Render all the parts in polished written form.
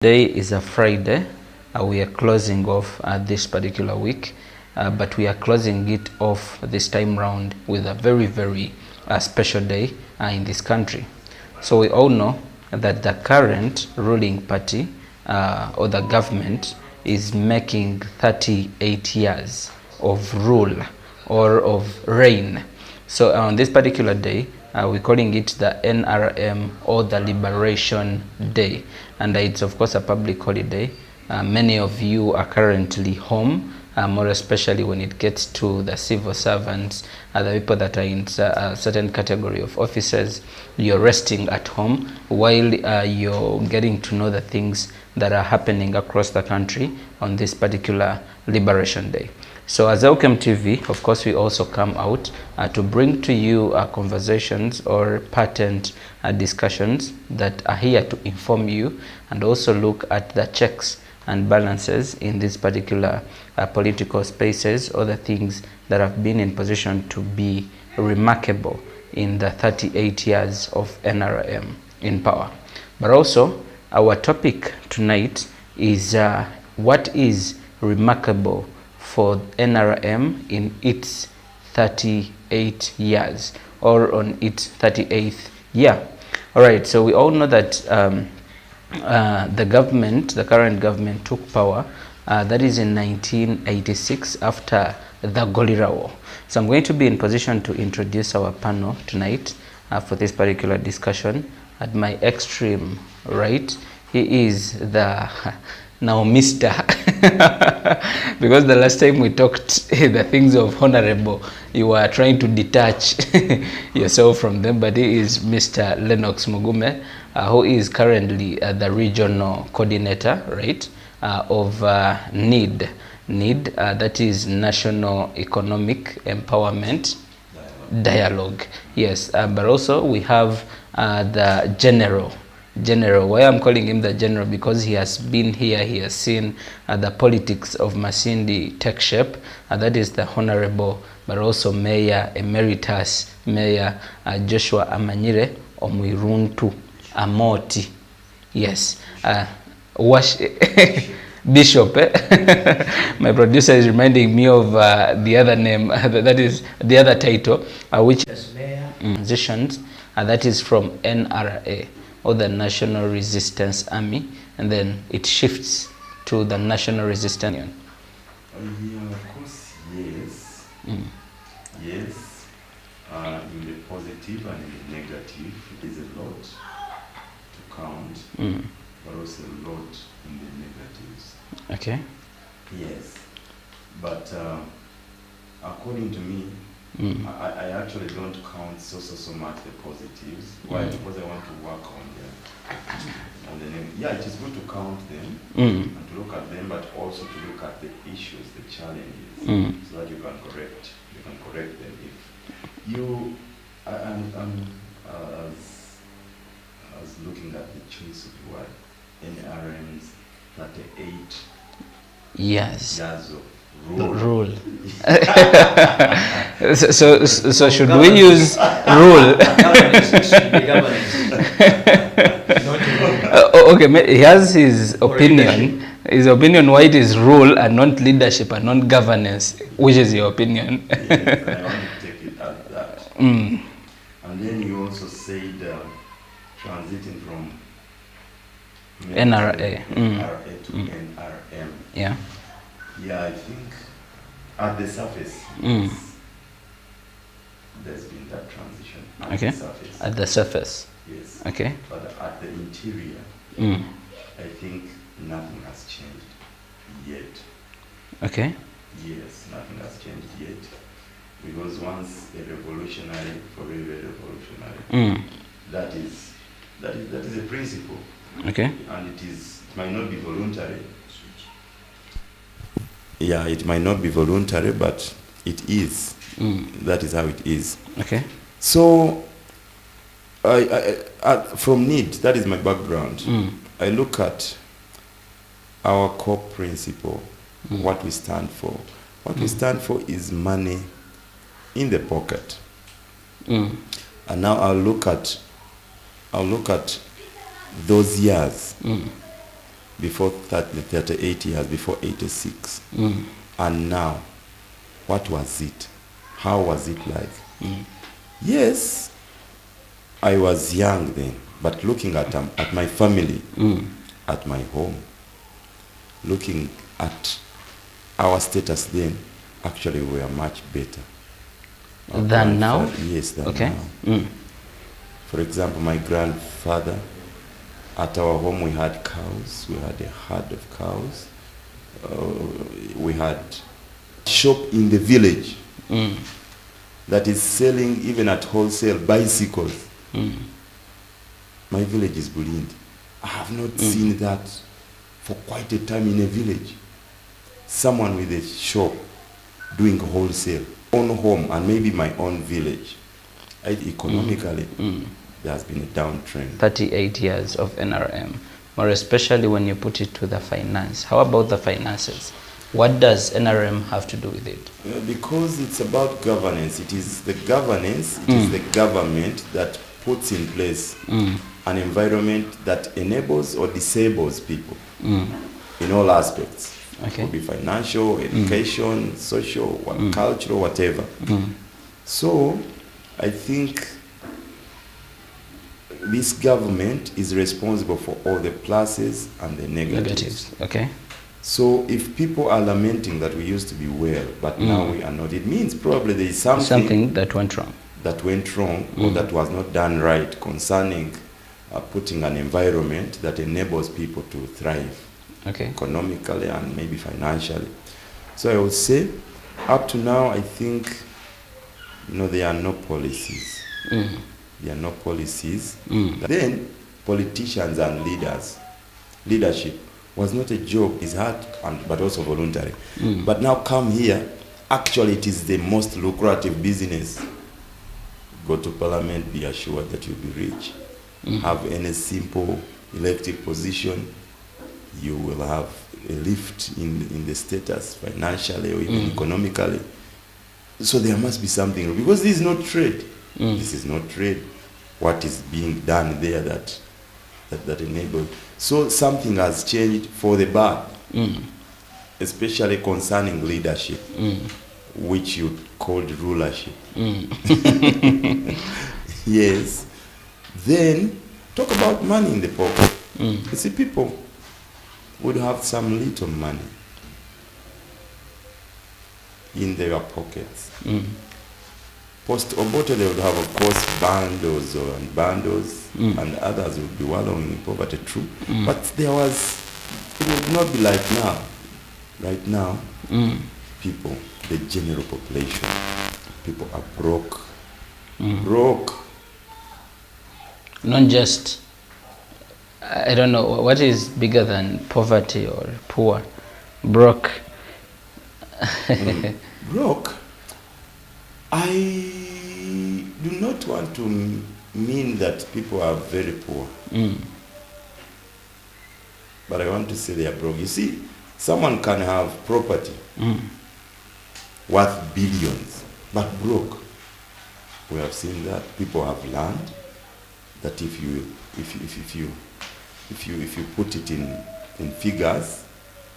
Today is a Friday. We are closing off this particular week, but we are closing it off this time round with a very special day in this country. So we all know that the current ruling party or the government is making 38 years of rule or of reign. So on this particular day, we're calling it the NRM or the Liberation Day, and it's of course a public holiday. Many of you are currently home, more especially when it gets to the civil servants, the people that are in a certain category of officers. You're resting at home while you're getting to know the things that are happening across the country on this particular Liberation Day. So as Elkem TV, of course, we also come out to bring to you conversations or patent discussions that are here to inform you and also look at the checks and balances in these particular political spaces or the things that have been in position to be remarkable in the 38 years of NRM in power. But also, our topic tonight is what is remarkable for NRM in its 38 years or on its 38th year. All right, so we all know that the current government took power, that is in 1986 after the Gorilla War. So I'm going to be in position to introduce our panel tonight for this particular discussion. At my extreme right, he is the now Mr. because the last time we talked the things of honorable, you were trying to detach yourself from them, but he is Mr. Lennox Mugume, who is currently the regional coordinator, right, of NEED, that is National Economic Empowerment Dialogue. Yes, but also we have the General. Why I'm calling him the General, because he has been here, he has seen the politics of Masindi take shape, that is the Honorable, but also Mayor Emeritus, Mayor Joshua Amanyire Omwiruntu Amoti. Yes, Bishop. My producer is reminding me of the other name, that is the other title, which is musicians, that is from NRA, or the National Resistance Army, and then it shifts to the National Resistance Union. Yeah, of course, yes. Yes, in the positive and in the negative, there's a lot to count, but also a lot in the negatives. Okay. Yes, but according to me, I actually don't count so much the positives. Why? Because I want to work on the yeah, it is good to count them and to look at them, but also to look at the issues, the challenges, so that you can correct them. If you, I'm as looking at the choice of the word NRM's 38 years of rule. so should we use rule? Okay, he has his opinion. His opinion why it is rule and not leadership and not governance. Which is your opinion? Yes, I want to take it as that. And then you also said transiting from NRA to NRM. Yeah. Yeah, I think at the surface, yes, there's been that transition. At the surface. At the surface. Yes. Okay. But at the interior, I think nothing has changed yet. Okay. Yes, nothing has changed yet. Because once a revolutionary, forever revolutionary, that is a principle. Okay. And it might not be voluntary. Yeah, it might not be voluntary, but it is. That is how it is. Okay. So, I from NEED, that is my background. I look at our core principle, what we stand for. What we stand for is money in the pocket. And now I'll look at those years before 38 years, before 86. And now, what was it? How was it like? Yes, I was young then, but looking at my family, at my home, looking at our status then, actually we were much better. Than now? Yes, than now. For example, my grandfather, at our home we had cows, we had a herd of cows. We had shop in the village that is selling even at wholesale bicycles. My village is Bulindi. I have not seen that for quite a time in a village. Someone with a shop doing wholesale, own home and maybe my own village. Economically, there has been a downtrend. 38 years of NRM, more especially when you put it to the finance. How about the finances? What does NRM have to do with it? Because it's about governance. It is the governance, it is the government that puts in place an environment that enables or disables people in all aspects. Okay. It could be financial, education, social, cultural, whatever. So I think this government is responsible for all the pluses and the negatives. Okay. So if people are lamenting that we used to be well, but now we are not, it means probably there is something that went wrong. Or that was not done right concerning putting an environment that enables people to thrive economically and maybe financially. So I would say, up to now, I think, there are no policies. There are no policies. Then, politicians and leadership was not a job. It's hard, but also voluntary. But now come here, actually it is the most lucrative business. Go to parliament, be assured that you'll be rich. Have any simple elected position, you will have a lift in the status financially or even economically. So there must be something, because this is not trade. This is not trade. What is being done there that enables. So something has changed for the bad, especially concerning leadership, which you called rulership. Yes. Then talk about money in the pocket. You see, people would have some little money in their pockets. Postal, they would have, of course, bundles and others would be wallowing in poverty, true. But it would not be like now. Right now, people, the general population, people are broke. Broke. Not just, I don't know, what is bigger than poverty or poor? Broke. Broke. I do not want to mean that people are very poor. But I want to say they are broke. You see, someone can have property worth billions, but broke. We have seen that people have land that if you put it in figures,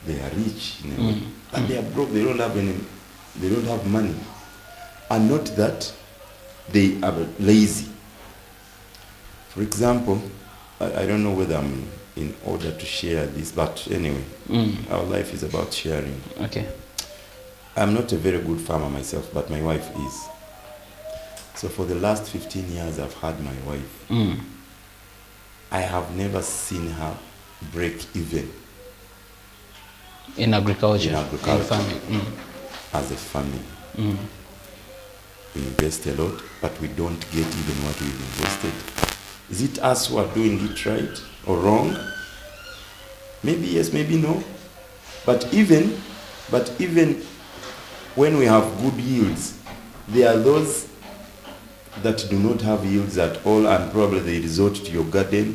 they are rich in a way. But they are broke. They don't have money. And not that they are lazy. For example, I don't know whether I'm in order to share this, but anyway, our life is about sharing. Okay. I'm not a very good farmer myself, but my wife is. So for the last 15 years I've had my wife. I have never seen her break even. In agriculture? In agriculture. Farming. As a family. We invest a lot, but we don't get even what we've invested. Is it us who are doing it right or wrong? Maybe yes, maybe no. But even when we have good yields, there are those that do not have yields at all, and probably they resort to your garden,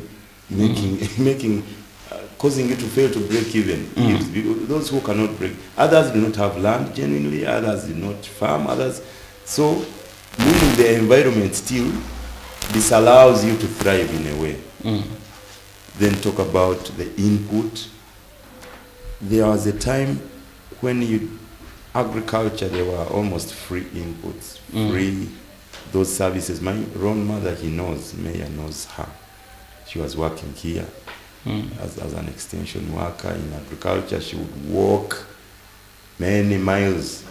causing you to fail to break even. Those who cannot break. Others do not have land genuinely, others do not farm, others. So, moving the environment still disallows you to thrive in a way. Then talk about the input there was a time when agriculture, there were almost free inputs, free those services. My own mother, Mayor knows her. She was working here as an extension worker in agriculture. She would walk many miles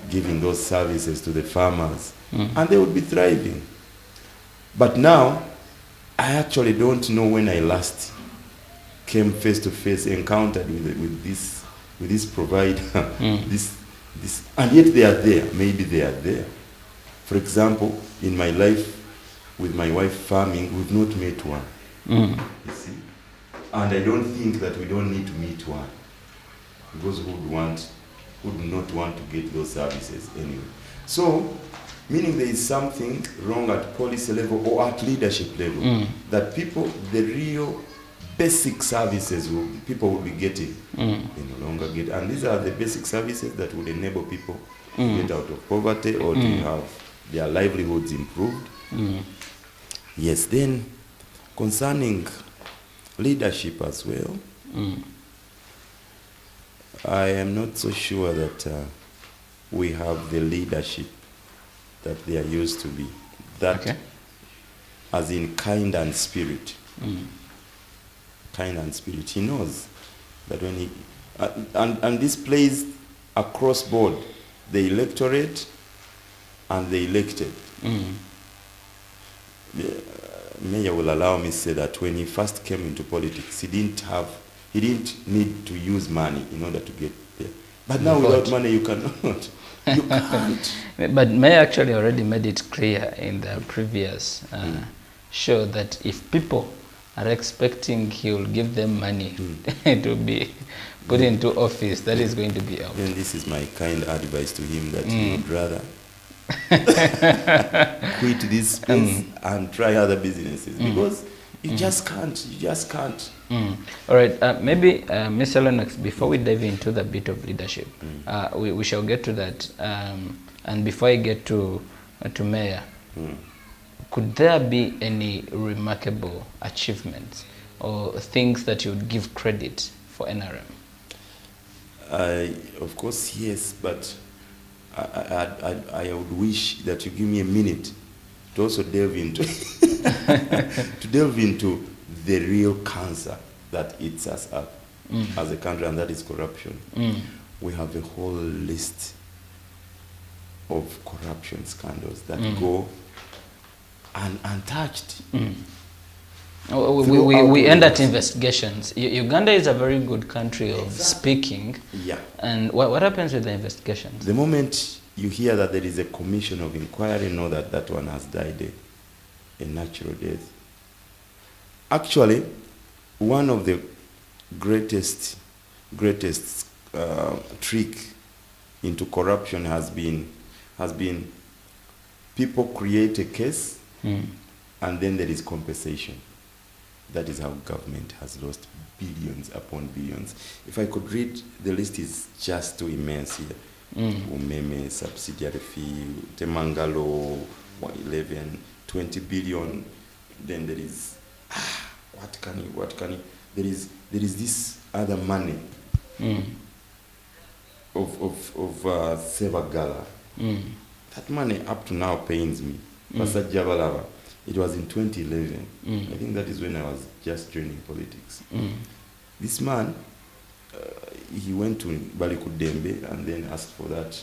giving those services to the farmers, and they would be thriving. But now, I actually don't know when I last came face to face, encountered with this provider, this, and yet they are there. Maybe they are there. For example, in my life, with my wife farming, we've not met one. You see, and I don't think that we don't need to meet one, because who would not want to get those services anyway? So, meaning there is something wrong at policy level or at leadership level, that people, the real basic services people will be getting, they no longer get. And these are the basic services that would enable people to get out of poverty or to have their livelihoods improved. Yes, then concerning leadership as well, I am not so sure that we have the leadership that they are used to be. That, as in kind and spirit. Kind and spirit. He knows that when he... and this plays across board, the electorate and the elected. The mayor will allow me to say that when he first came into politics, he didn't need to use money in order to get there. But now without money, you cannot. You can't. But Mayor actually already made it clear in the previous show that if people are expecting he will give them money to be put into office, that is going to be out. And this is my kind advice to him, that he would rather quit this space and try other businesses, because you just can't. All right, maybe Mr. Lennox, before we dive into the bit of leadership, we shall get to that. And before I get to Mayor, could there be any remarkable achievements or things that you would give credit for NRM? Of course, yes, but I would wish that you give me a minute to also delve into the real cancer that eats us up as a country, and that is corruption. We have a whole list of corruption scandals that go untouched. We end at investigations. Uganda is a very good country of speaking. Yeah. And what happens with the investigations? The moment you hear that there is a commission of inquiry, know that that one has died a natural death. Actually, one of the greatest trick into corruption has been people create a case and then there is compensation. That is how government has lost billions upon billions. If I could read, the list is just too immense here. Umeme, subsidiary fee, Temangalo, 111, 20 billion. Then there is, what can you, there is this other money of Sevagala. That money up to now pains me. Pastor Jabalava. It was in 2011. I think that is when I was just joining politics. This man, he went to Balikudembe and then asked for that,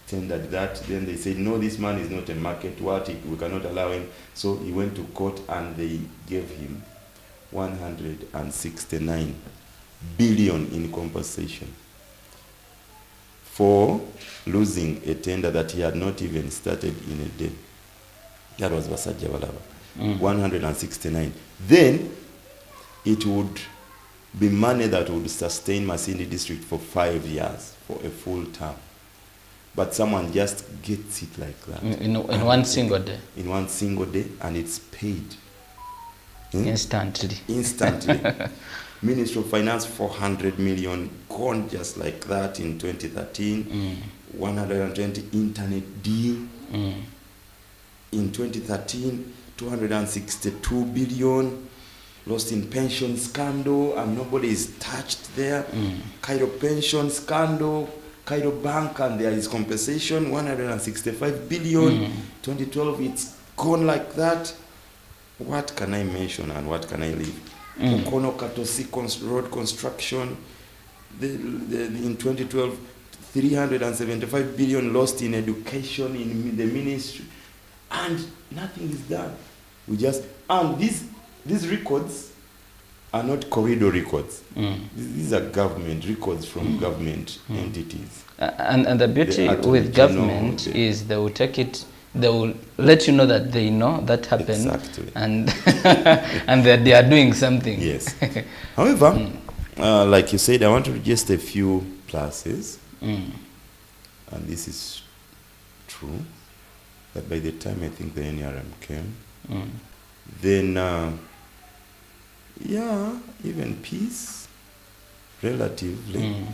tendered that. Then they said, no, this man is not a market. We cannot allow him. So he went to court and they gave him 169 billion in compensation for losing a tender that he had not even started in a day. That was Basaja Balaba. 169. Then it would be money that would sustain Masindi district for 5 years, for a full term. But someone just gets it like that. In one single day? In one single day, and it's paid. Instantly. Ministry of Finance, 400 million, gone just like that in 2013. 120 internet deal. In 2013, 262 billion. lost in pension scandal, and nobody is touched there. Cairo pension scandal, Cairo Bank, and there is compensation, 165 billion. 2012, it's gone like that. What can I mention and what can I leave? Okono Katosi road construction, in 2012, 375 billion lost in education, in the ministry, and nothing is done. We just, and these records are not corridor records. These are government records from government entities. And the beauty with government is they will take it, they will let you know that they know that happened. Exactly. And and that they are doing something. Yes. However, like you said, I want to just a few pluses. And this is true, that by the time I think the NRM came, then yeah, even peace, relatively,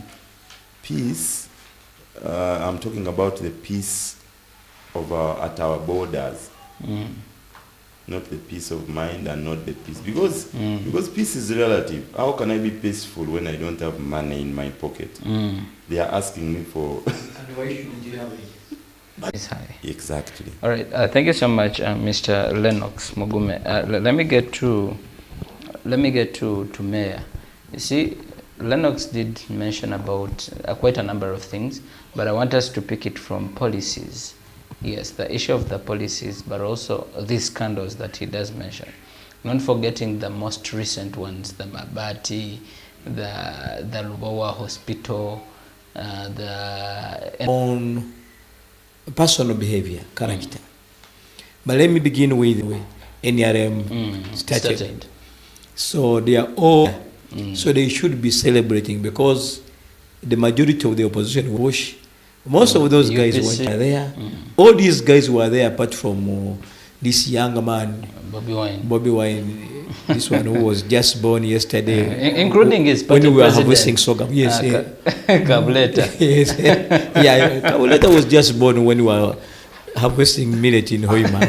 peace, I'm talking about the peace of at our borders, not the peace of mind, and not the peace, because peace is relative. How can I be peaceful when I don't have money in my pocket? They are asking me for and why shouldn't you have it? It's high. Exactly. All right. Thank you so much, Mr. Lennox Mugume. Let me get to Mayor. You see, Lennox did mention about quite a number of things, but I want us to pick it from policies. Yes, the issue of the policies, but also these scandals that he does mention. Not forgetting the most recent ones, the Mabati, the Lubowa Hospital, on personal behavior, character. But let me begin with NRM started. So they are all, so they should be celebrating, because the majority of the opposition wash. Most of those guys were there. All these guys were there apart from this young man, Bobby Wine, this one who was just born yesterday. Including his party when we were president. harvesting sorghum. Yes, Kabuleta. Yes, yeah, Kabuleta was just born when we were harvesting millet in Hoima.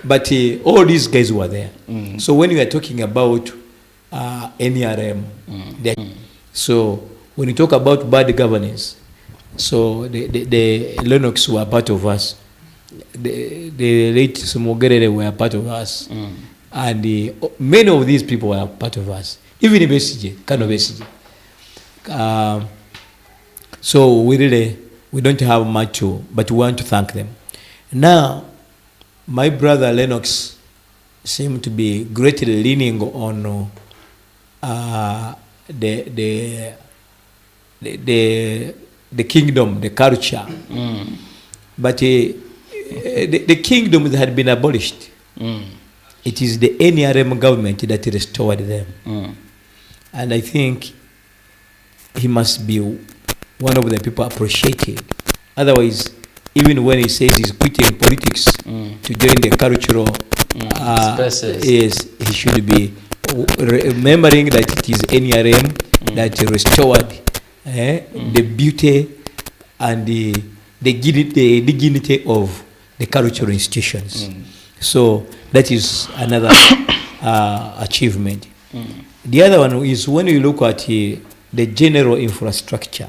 But all these guys were there. So when we are talking about NRM, so when you talk about bad governance, so the Lennox were part of us. The late Sumogerere were part of us. And many of these people were part of us. Even BCJ, kind of BCJ. So we don't have much to, but we want to thank them. Now, my brother Lennox seemed to be greatly leaning on the kingdom, the culture. But the kingdom had been abolished. It is the NRM government that restored them. And I think he must be one of the people appreciated. Otherwise, even when he says he's quitting politics to join the cultural spaces, he should be remembering that it is NRM that restored the beauty and the dignity of the cultural institutions. So that is another achievement. The other one is when you look at the general infrastructure.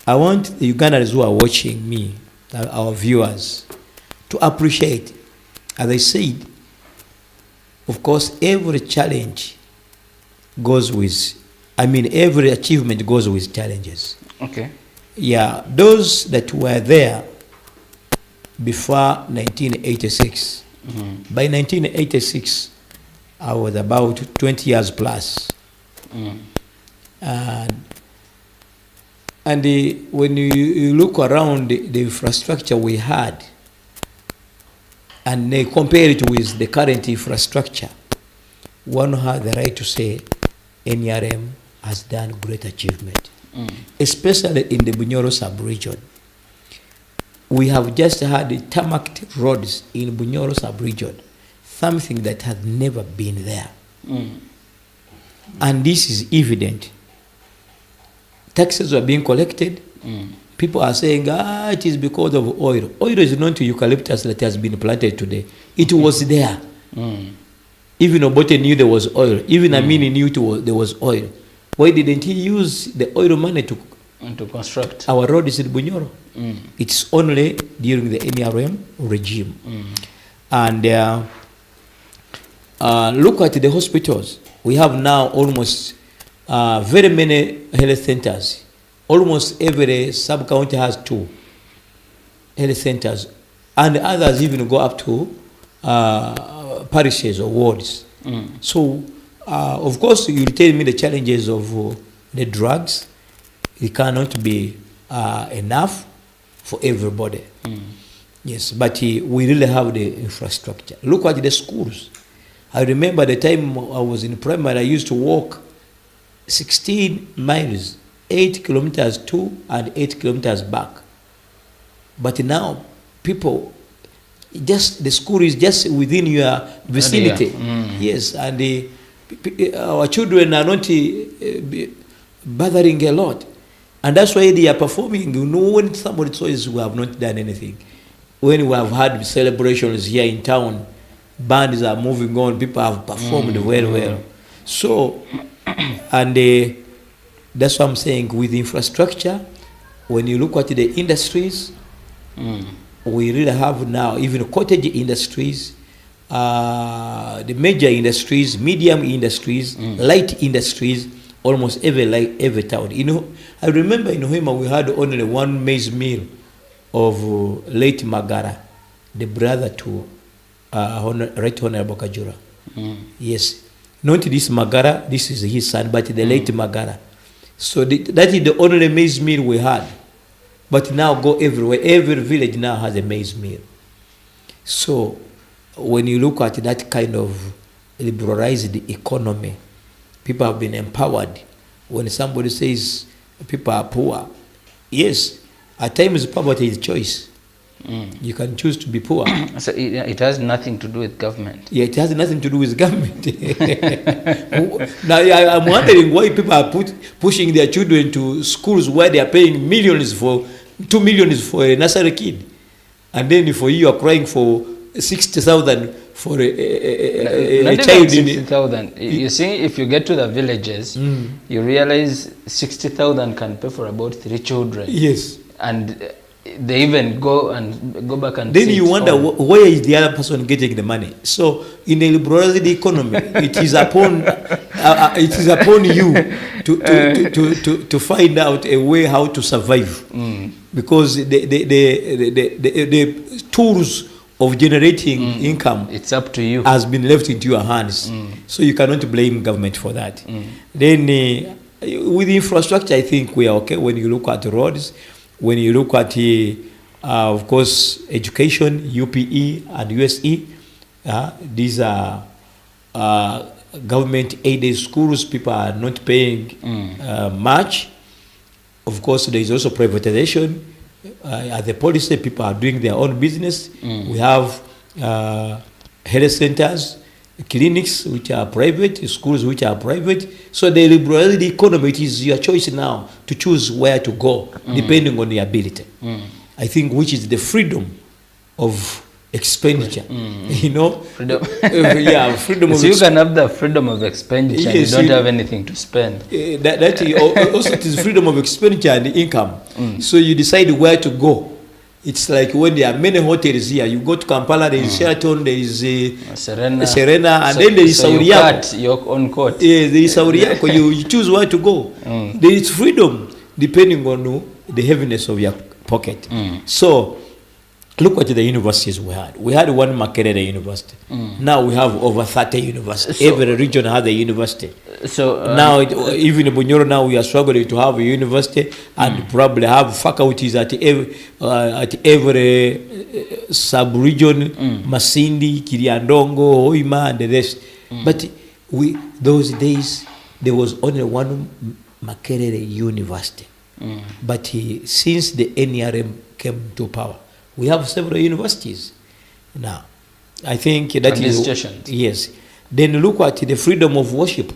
I want the Ugandans who are watching me, our viewers, to appreciate, as I said, of course, every challenge goes with, every achievement goes with challenges. Okay. Yeah, those that were there before 1986. By 1986, I was about 20 years plus. And when you look around the infrastructure we had, and they compare it with the current infrastructure, one has the right to say NRM has done great achievement, especially in the Bunyoro sub-region. We have just had tarmac roads in Bunyoro sub-region, something that has never been there. And this is evident. Taxes were being collected. People are saying, it is because of oil. Oil is not eucalyptus that has been planted today. It was there. Even Even Obote knew there was oil. Even Amini knew there was oil. Why didn't he use the oil money to construct our roads in Bunyoro? It's only during the NRM regime. And look at the hospitals. We have now almost very many health centers. Almost every sub-county has 2 health centers. And others even go up to parishes or wards. So, of course, you tell me the challenges of the drugs. It cannot be enough for everybody. Yes, but we really have the infrastructure. Look at the schools. I remember the time I was in primary, I used to walk 16 miles, 8 kilometers to and 8 kilometers back. But now, people, the school is just within your vicinity. Yes, and our children are not bothering a lot. And that's why they are performing. You know, when somebody says we have not done anything, when we have had celebrations here in town, bands are moving on, people have performed very well. So, and that's what I'm saying, with infrastructure, when you look at the industries, we really have now, even cottage industries, the major industries, medium industries, light industries, almost every town. You know, I remember in Hoima we had only one maize mill of late Magara, the brother to Right Honorable Kajura. Yes, not this Magara, this is his son, but the late Magara. So that is the only maize mill we had. But now go everywhere. Every village now has a maize mill. So when you look at that kind of liberalized economy, people have been empowered. When somebody says people are poor, yes, at times poverty is choice. You can choose to be poor. So it has nothing to do with government. Yeah, it has nothing to do with government. Now I'm wondering why people are pushing their children to schools where they are paying millions for 2 million for a nursery kid, and then for you are crying for 60,000 for a child. 60,000. You see, if you get to the villages, you realize 60,000 can pay for about 3 children. Yes, and they even go back and then you wonder where is the other person getting the money. So in a liberalized economy, it is upon you to find out a way how to survive, because the tools of generating income, it's up to you, has been left into your hands. So you cannot blame government for that. Then with infrastructure, I think we are okay. When you look at roads, when you look at, of course, education, UPE and USE, these are government-aided schools. People are not paying much. Of course, there is also privatization. At the policy, people are doing their own business. We have health centers, clinics which are private, schools which are private. So the liberalized economy, it is your choice now to choose where to go, depending on your ability. I think which is the freedom of expenditure. You know? Freedom. Yeah, freedom of so you can have the freedom of expenditure, yes, and you don't have anything to spend. That also it is freedom of expenditure and income. So you decide where to go. It's like when there are many hotels here. You go to Kampala, there is Sheraton, there is Serena, and then there is Sauriako. You cut your own coat. Yeah, there is Sauriako. You choose where to go. There is freedom depending on the heaviness of your pocket. So look at the universities we had. We had one Makerere University. Now we have over 30 universities. So, every region has a university. So now, even in Bunyoro, now we are struggling to have a university and probably have faculties at every sub-region, Masindi, Kiriandongo, Hoima, and the rest. But those days, there was only one Makerere University. But since the Nrm came to power, we have several universities now. I think that is yes. Then look at the freedom of worship,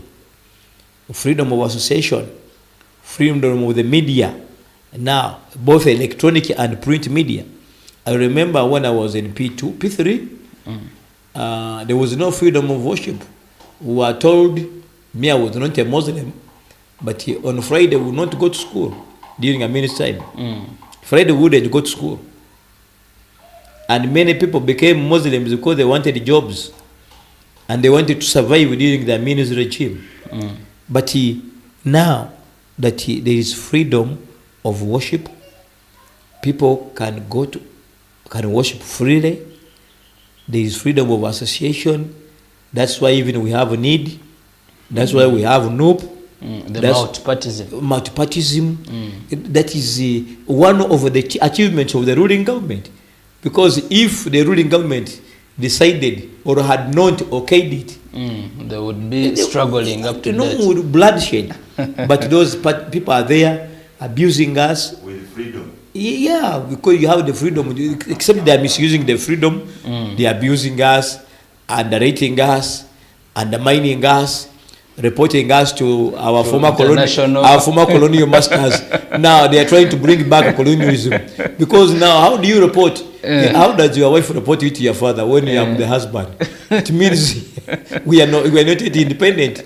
freedom of association, freedom of the media. Now, both electronic and print media. I remember when I was in P2, P3, there was no freedom of worship. who are told, me, I was not a Muslim, but on Friday we would not go to school during a minute's time. Friday we wouldn't go to school. And many people became Muslims because they wanted jobs and they wanted to survive during the Amin's regime. But now that there is freedom of worship, people can worship freely. There is freedom of association. That's why even we have a need. That's why we have NUP. Multipartism. That is one of the achievements of the ruling government. Because if the ruling government decided or had not okayed it, they would be struggling up to that. With bloodshed. But those people are there abusing us. With freedom. Yeah, because you have the freedom. Except they are misusing the freedom. They are abusing us, underrating us, undermining us, reporting us to our former colonial masters. Now they are trying to bring back colonialism. Because now, how do you report? How does your wife report you to your father when you are the husband? It means we are not independent.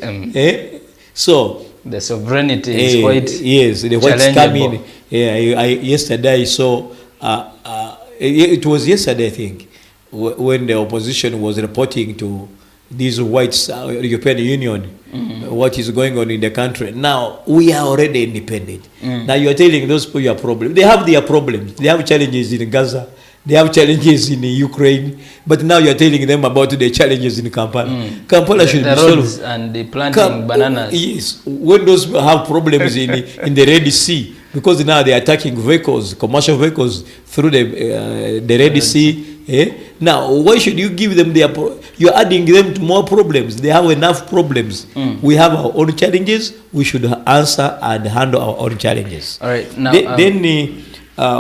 So the sovereignty is quite the whites coming. Yesterday I saw. It was yesterday, I think, when the opposition was reporting to these whites, European Union, what is going on in the country. Now we are already independent. Now you are telling those people your problem. They have their problems. They have challenges in Gaza. They have challenges in Ukraine, but now you are telling them about the challenges in Kampala. Kampala should be solved. And the planting bananas. Yes, when those have problems in the Red Sea, because now they are attacking vehicles, commercial vehicles through the Red Sea. Now, why should you give them you're adding them to more problems? They have enough problems. We have our own challenges. We should answer and handle our own challenges. All right. Now,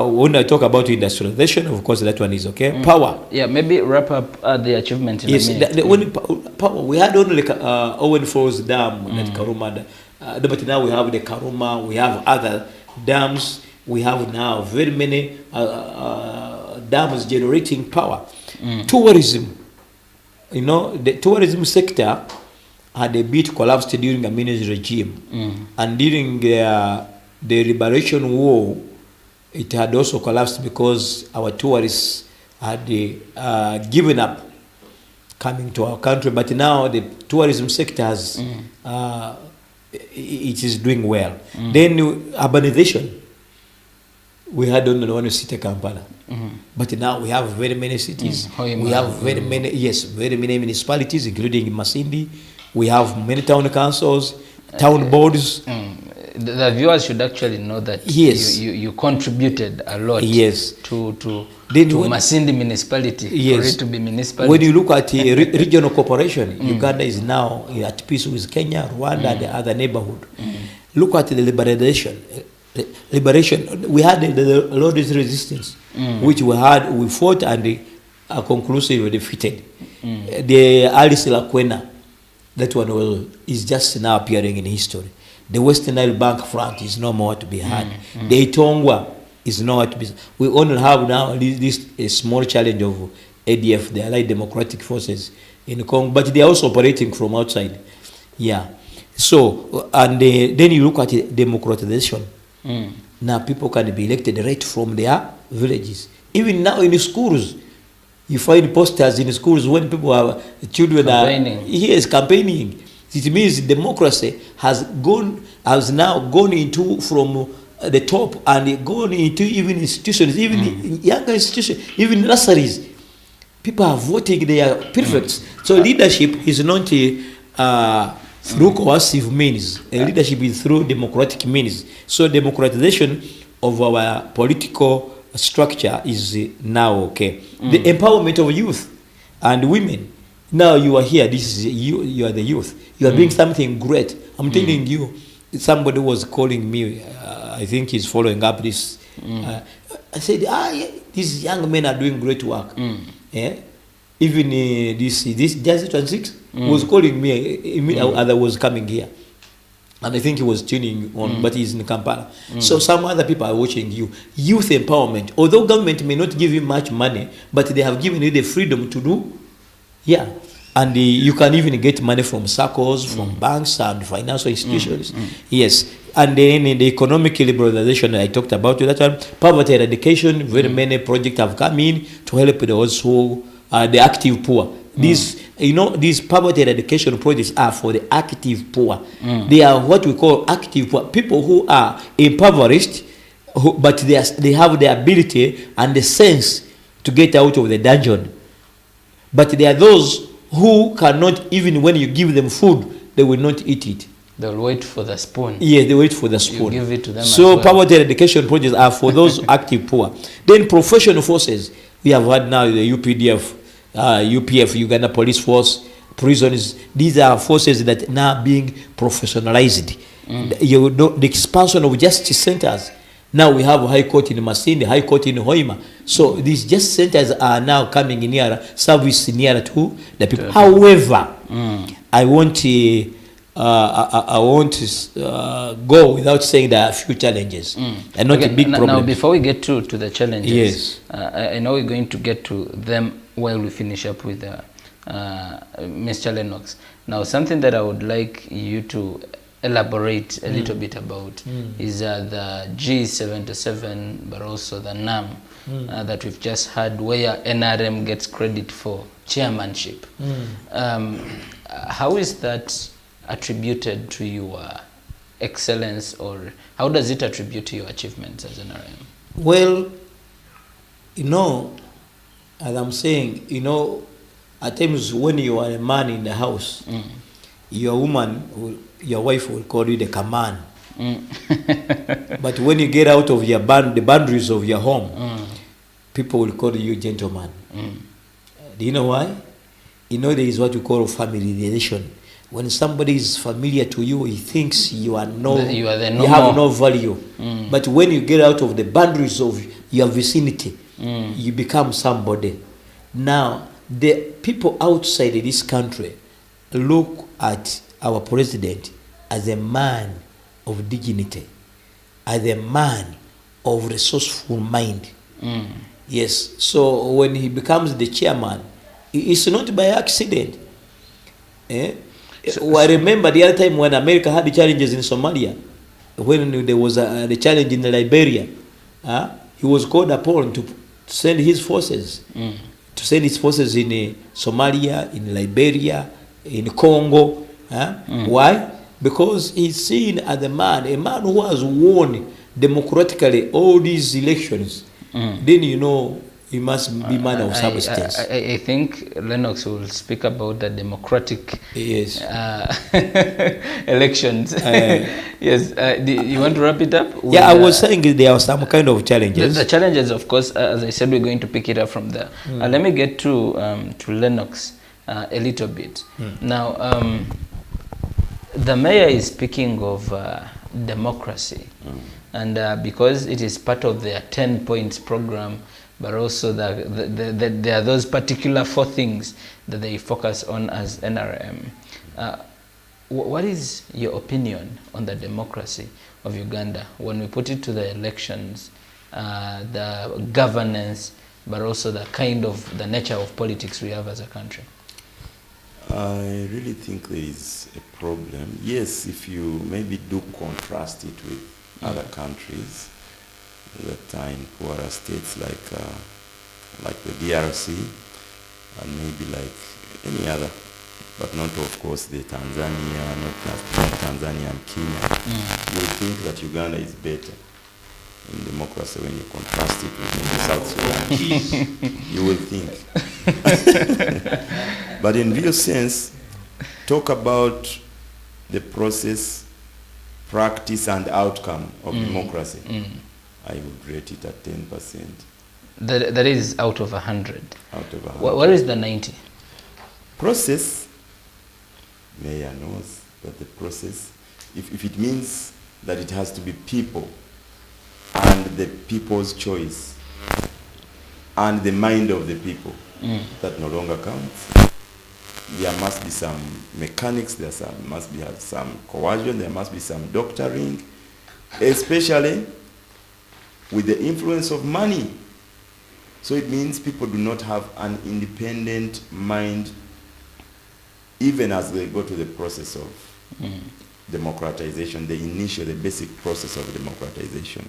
when I talk about industrialization, of course, that one is okay. Power. Yeah, maybe wrap up the achievement in a minute. Power. We had only Owen Falls Dam, that Karuma, but now we have the Karuma, we have other dams, we have now very many dams generating power. Tourism. The tourism sector had a bit collapsed during Amin's regime. And during the Liberation War, it had also collapsed because our tourists had given up coming to our country. But now the tourism sector has, it is doing well. Then urbanization. We had only one city, Kampala. But now we have very many cities. We have very many municipalities, including Masindi. We have many town councils, town boards. The viewers should actually know that you contributed a lot to Masindi municipality for it to be municipality. When you look at the regional cooperation, Uganda is now at peace with Kenya, Rwanda, and the other neighborhood. Look at the liberation. We had the Lord's resistance, which we fought and conclusively defeated. The Alice Lakwena, that one is just now appearing in history. The Western Nile Bank front is no more to be had. The Itongwa is nowhere to be. We only have now this small challenge of ADF, the Allied Democratic Forces in Congo, but they are also operating from outside. Yeah. So, and then you look at democratization. Now people can be elected right from their villages. Even now in schools, you find posters in schools when people are children campaigning. It means democracy has now gone into from the top and gone into even institutions, even younger institutions, even nurseries. People are voting their prefects. So leadership is not through coercive means. Leadership is through democratic means. So democratization of our political structure is now okay. The empowerment of youth and women. Now you are here. This is you are the youth. You are doing something great. I'm telling you. Somebody was calling me. I think he's following up this. I said, these young men are doing great work. Yeah. Even this Jazzy 26 was calling me. I was coming here, and I think he was tuning on, but he's in Kampala. So some other people are watching you. Youth empowerment. Although government may not give you much money, but they have given you the freedom to do. Yeah. And you can even get money from circles, from banks and financial institutions. Yes. And then in the economic liberalization I talked about that time, poverty eradication, very many projects have come in to help those who are the active poor. These poverty eradication projects are for the active poor. They are what we call active poor, people who are impoverished, but they have the ability and the sense to get out of the dungeon. But there are those who cannot, even when you give them food, they will not eat it. They'll wait for the spoon. Yes, they wait for the spoon. You give it to them. So poverty eradication projects are for those active poor. Then professional forces. We have had now the UPDF, UPF, Uganda Police Force, prisons. These are forces that are now being professionalized. The expansion of justice centers. Now we have High Court in Masindi, High Court in Hoima. So these justice centers are now coming nearer, service nearer to the people. However, I want to go without saying there are a few challenges and not a big problem. Now, before we get to the challenges, yes, I know we're going to get to them while we finish up with Mr. Lennox. Now, something that I would like you to elaborate a little bit about is the G77, but also the NAM that we've just had, where NRM gets credit for chairmanship. How is that attributed to your excellence, or how does it attribute to your achievements as NRM? Well, as I'm saying, at times when you are a man in the house, your wife will call you the command. But when you get out of the boundaries of your home, people will call you gentleman. Do you know why? There is what we call familiarization. When somebody is familiar to you, he thinks you have no value. But when you get out of the boundaries of your vicinity, you become somebody. Now, the people outside this country look at our president as a man of dignity, as a man of resourceful mind. Yes, so when he becomes the chairman, it's not by accident. I remember the other time when America had the challenges in Somalia, when there was the challenge in Liberia, he was called upon to send his forces, in Somalia, in Liberia, in Congo. Why? Because he's seen as a man who has won democratically all these elections. Then he must be man of substance. I think Lennox will speak about the democratic elections. Yes. You want to wrap it up? Yeah, I was saying there are some kind of challenges. The challenges, of course, as I said, we're going to pick it up from there. Let me get to Lennox a little bit. Now, the mayor is speaking of democracy, and because it is part of their 10 points program, but also there are those particular 4 things that they focus on as NRM. What is your opinion on the democracy of Uganda when we put it to the elections, the governance, but also the nature of politics we have as a country? I really think there is a problem. Yes, if you maybe do contrast it with other countries that are in poorer states like the DRC and maybe like any other, but not of course the Tanzania, not Tanzania and Kenya. You will think that Uganda is better in democracy when you contrast it with South Sudan. You will think. But in real sense, talk about the process, practice and outcome of democracy. I would rate it at 10%. That is out of 100. Out of 100. What is the 90? Process, Mayor knows that the process, if it means that it has to be people and the people's choice and the mind of the people, that no longer counts. There must be some mechanics, must be some coercion, there must be some doctoring, especially with the influence of money. So it means people do not have an independent mind even as they go to the process of democratization, the basic process of democratization.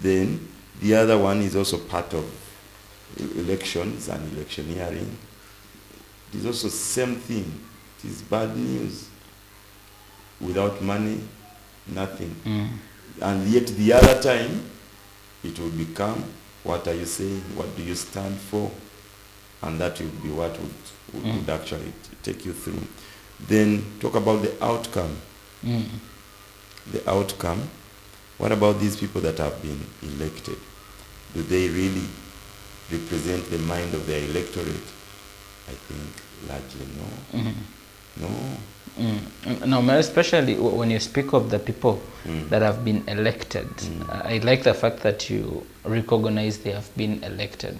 Then the other one is also part of elections and electioneering. It is also same thing. It is bad news. Without money, nothing. And yet the other time, it will become, what are you saying? What do you stand for? And that will be what would actually take you through. Then talk about the outcome. The outcome. What about these people that have been elected? Do they really represent the mind of their electorate? I think largely no. No, but especially when you speak of the people that have been elected, I like the fact that you recognize they have been elected.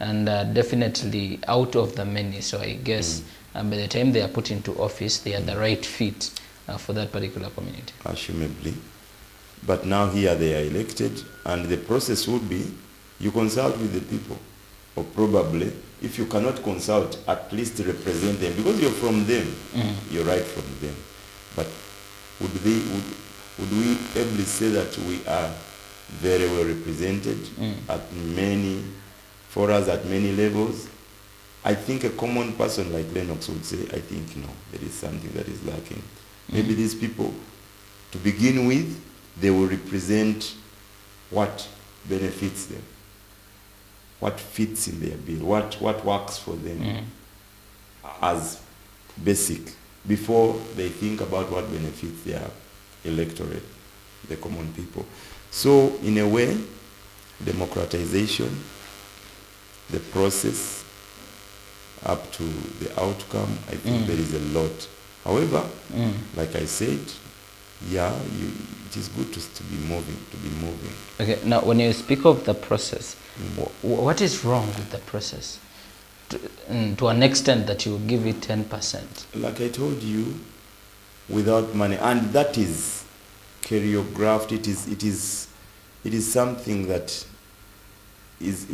And definitely out of the many, so I guess by the time they are put into office, they are the right fit for that particular community. Assumably. But now here they are elected, and the process would be, you consult with the people, or probably, if you cannot consult, at least represent them, because you're from them, you're right from them. But would we ably say that we are very well represented at many forums, at many levels? I think a common person like Lennox would say, I think no, there is something that is lacking. Maybe these people, to begin with, they will represent what benefits them, what fits in their bill, what works for them as basic, before they think about what benefits their electorate, the common people. So in a way, democratization, the process up to the outcome, I think there is a lot. However, like I said, yeah, it is good to be moving. Okay, now when you speak of the process, what is wrong with the process? To an extent that you give it 10%. Like I told you, without money, and that is choreographed. It is something that is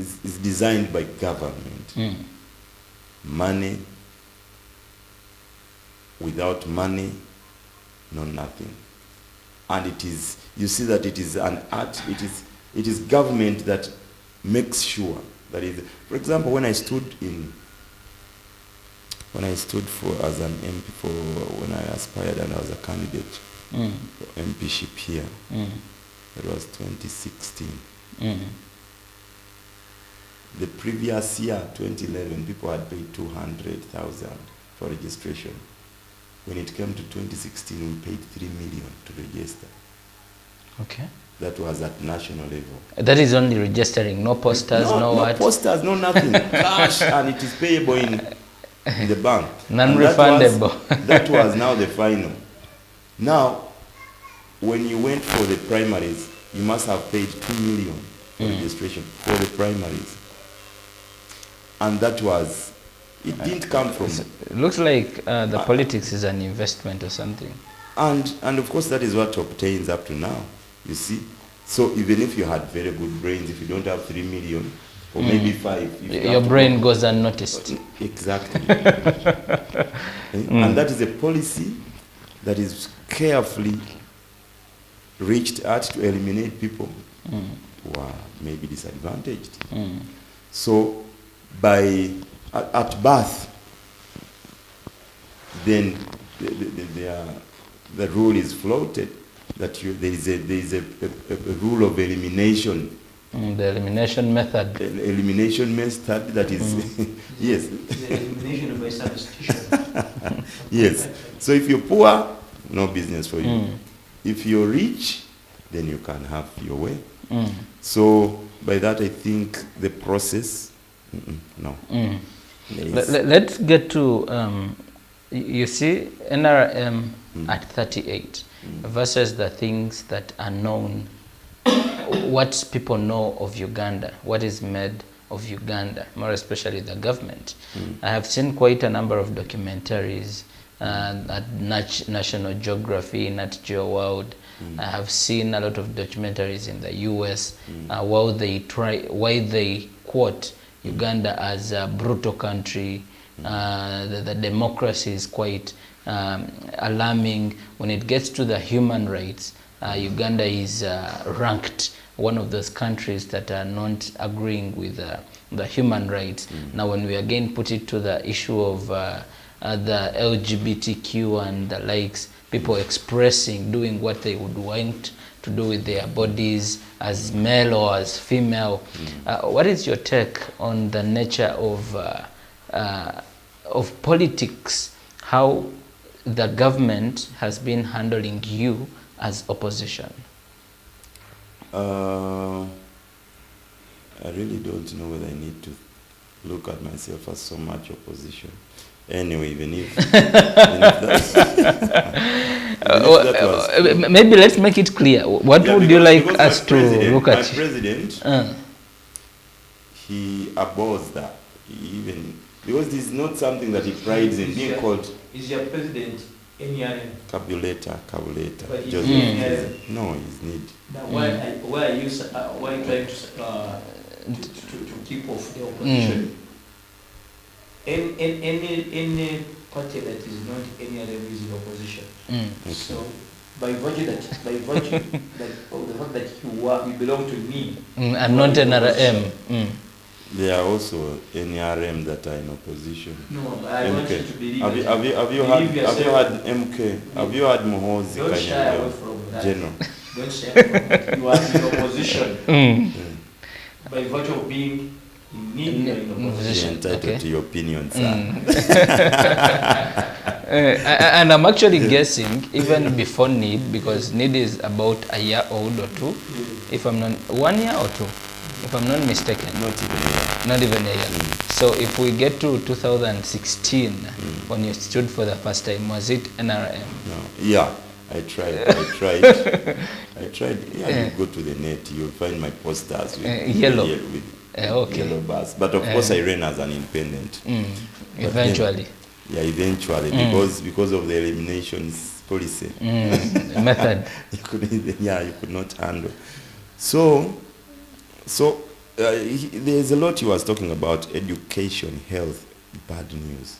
designed by government. Money. Without money, no nothing. And it is, you see that it is an art. It is government that makes sure that is. For example, when I stood for as an MP when I aspired and I was a candidate for MPship here, it was 2016. The previous year, 2011, people had paid 200,000 for registration. When it came to 2016, we paid 3 million to register. Okay. That was at national level. That is only registering, no posters, no what? No posters, no nothing. Cash, and it is payable in the bank. Non-refundable. That was now the final. Now, when you went for the primaries, you must have paid 2 million for registration for the primaries. And that was, it didn't come from... It looks like the politics is an investment or something. And of course that is what obtains up to now, you see. So even if you had very good brains, if you don't have 3 million, or maybe 5... Your brain goes unnoticed. Exactly. And that is a policy that is carefully reached at to eliminate people who are maybe disadvantaged. So at birth, then the rule is floated that there is a rule of elimination. The elimination method. The elimination method that is yes. The elimination by substitution. Yes. So if you're poor, no business for you. If you're rich, then you can have your way. So by that I think the process, no. Let's get to, you see, NRM at 38 versus the things that are known, what people know of Uganda, what is made of Uganda, more especially the government. I have seen quite a number of documentaries at National Geography, Nat Geo World. I have seen a lot of documentaries in the US why they quote Uganda as a brutal country, The democracy is quite alarming. When it gets to the human rights, Uganda is ranked one of those countries that are not agreeing with the human rights. Now, when we again put it to the issue of the LGBTQ and the likes, people expressing, doing what they would want to do with their bodies as male or as female. What is your take on the nature of politics, how the government has been handling you as opposition? I really don't know whether I need to look at myself as so much opposition. Anyway, even if maybe let's make it clear. What would you like us to look at? My president, he abhors that. Because this is not something that he prides in being called. Is your president Nrm? Cabulator. But he's Joseph. Nrm. No, he's need. Now, why are you trying to keep off the opposition? Any party that is not Nrm is in opposition. Okay. So by virtue that of the fact that you belong to me, I'm not Nrm. There are also Nrm that are in opposition. No, I want you to believe. Have you had MK? Have you had Mohozi? Don't shy away from that. General. Don't shy away from that. You are in opposition by virtue of being in need. You are in opposition. You're entitled to your opinion, sir. And I'm actually guessing even before need, because need is about a year old or two, if I'm not 1 year or two, if I'm not mistaken. Not even a year. So if we get to 2016, when you stood for the first time, was it NRM? No. Yeah, I tried. Yeah, you go to the net, you'll find my posters with yellow. Yellow bars. But of course I ran as an independent. Eventually. Eventually, because of the eliminations policy. Method. you could not handle. So there's a lot he was talking about: education, health. Bad news.